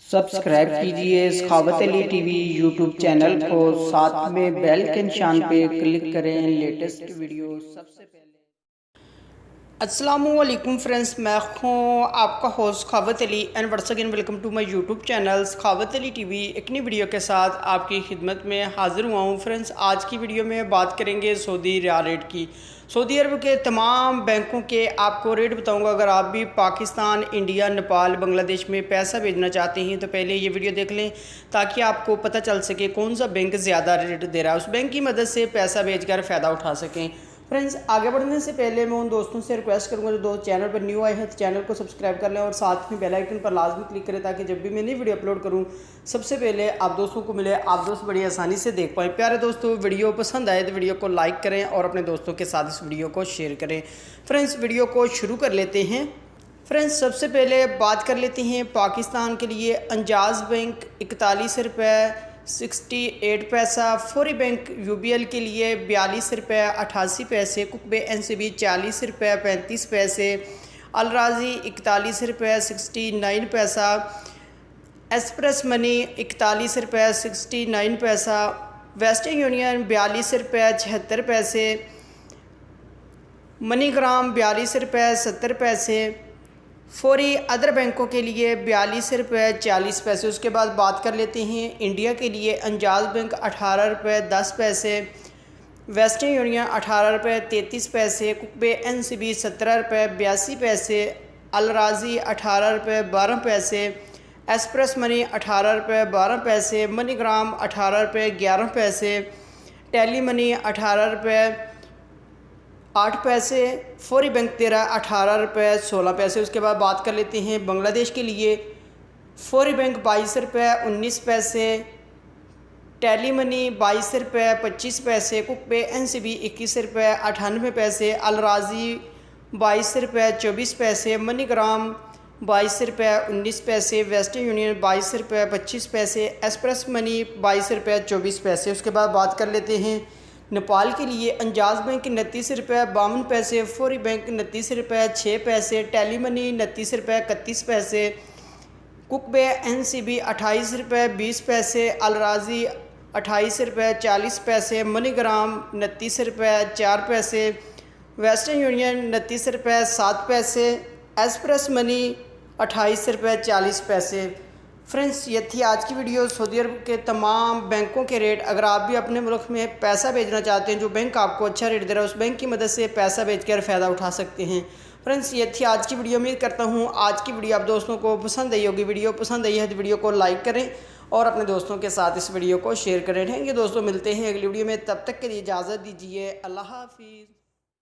Subscribe कीजिए सखावत Ali TV YouTube channel को, साथ में बेल के निशान पे क्लिक करें लेटेस्ट वीडियो सबसे पहले। अस्सलामुअलैकुम फ्रेंड्स, मैं हूँ आपका host Sakhawat Ali and once again welcome to my YouTube channel Sakhawat Ali TV. एक नई वीडियो के साथ आपकी खिदमत में हाजिर हुआ हूँ। फ्रेंड्स, आज की वीडियो में बात करेंगे सऊदी रियाल रेट की। सऊदी अरब के तमाम बैंकों के आपको रेट बताऊंगा। अगर आप भी पाकिस्तान, इंडिया, नेपाल, बांग्लादेश में पैसा भेजना चाहते हैं तो पहले ये वीडियो देख लें ताकि आपको पता चल सके कौन सा बैंक ज़्यादा रेट दे रहा है, उस बैंक की मदद से पैसा भेजकर फ़ायदा उठा सकें। फ्रेंड्स, आगे बढ़ने से पहले मैं उन दोस्तों से रिक्वेस्ट करूंगा जो दोस्त चैनल पर न्यू आए हैं तो चैनल को सब्सक्राइब कर लें और साथ में बेल आइकन पर लाजमी क्लिक करें ताकि जब भी मैं नई वीडियो अपलोड करूं सबसे पहले आप दोस्तों को मिले, आप दोस्त बड़ी आसानी से देख पाएँ। प्यारे दोस्तों, वीडियो पसंद आए तो वीडियो को लाइक करें और अपने दोस्तों के साथ इस वीडियो को शेयर करें। फ्रेंड्स, वीडियो को शुरू कर लेते हैं। फ्रेंड्स, सबसे पहले बात कर लेते हैं पाकिस्तान के लिए। अंजाज बैंक 41 रुपये 68 पैसा, फौरी बैंक यूबीएल के लिए 42 रुपये 88 पैसे, कुकबे एनसीबी 40 रुपये 35 पैसे, अलराजी 41 रुपये 69 पैसा, एक्सप्रेस मनी 41 रुपये 69 पैसा, वेस्टर्न यूनियन 42 रुपये 76 पैसे, मनीग्राम 42 रुपये 70 पैसे, फौरी अदर बैंकों के लिए 42 रुपये 40 पैसे। उसके बाद बात कर लेते हैं इंडिया के लिए। अंजाज बैंक 18 रुपये 10 पैसे, वेस्टर्न यूनियन 18 रुपये 33 पैसे, कुकबे एनसीबी 17 रुपये 82 पैसे, अलराजी 18 रुपये 12 पैसे, एक्सप्रेस मनी 18 रुपये 12 पैसे, मनीग्राम 18 रुपये 11 पैसे, टेली मनी 18 रुपये 8 पैसे, फौरी बैंक दे रहा है 18 रुपये 16 पैसे। उसके बाद बात कर लेते हैं बांग्लादेश के लिए। फौरी बैंक 22 रुपये 19 पैसे, टेली मनी 22 रुपये 25 पैसे, कुकबे एनसीबी 21 रुपये 98 पैसे, अलराजी 22 रुपये 24 पैसे, मनीग्राम 22 रुपये 19 पैसे, वेस्टर्न यूनियन 22 रुपये 25 पैसे, एक्सप्रेस मनी 22 रुपये 24 पैसे। उसके बाद बात कर लेते हैं नेपाल के लिए। अंजाज बैंक 29 रुपये 52 पैसे, फौरी बैंक 29 रुपये 6 पैसे, टेली मनी 29 रुपये 31 पैसे, कुकबे एनसीबी 28 रुपये 20 पैसे, अलराजी 28 रुपये 40 पैसे, मनीग्राम 29 रुपये 4 पैसे, वेस्टर्न यूनियन 29 रुपये 7 पैसे, एक्सप्रेस मनी 28 रुपये 40 पैसे। फ्रेंड्स, ये थी आज की वीडियो सऊदी अरब के तमाम बैंकों के रेट। अगर आप भी अपने मुल्क में पैसा भेजना चाहते हैं, जो बैंक आपको अच्छा रेट दे रहा है उस बैंक की मदद से पैसा भेजकर फ़ायदा उठा सकते हैं। फ्रेंड्स, ये थी आज की वीडियो। उम्मीद करता हूँ आज की वीडियो आप दोस्तों को पसंद आई होगी। वीडियो पसंद आई है तो वीडियो को लाइक करें और अपने दोस्तों के साथ इस वीडियो को शेयर करें। रहेंगे दोस्तों, मिलते हैं अगली वीडियो में, तब तक के लिए इजाज़त दीजिए। अल्लाह हाफिज़।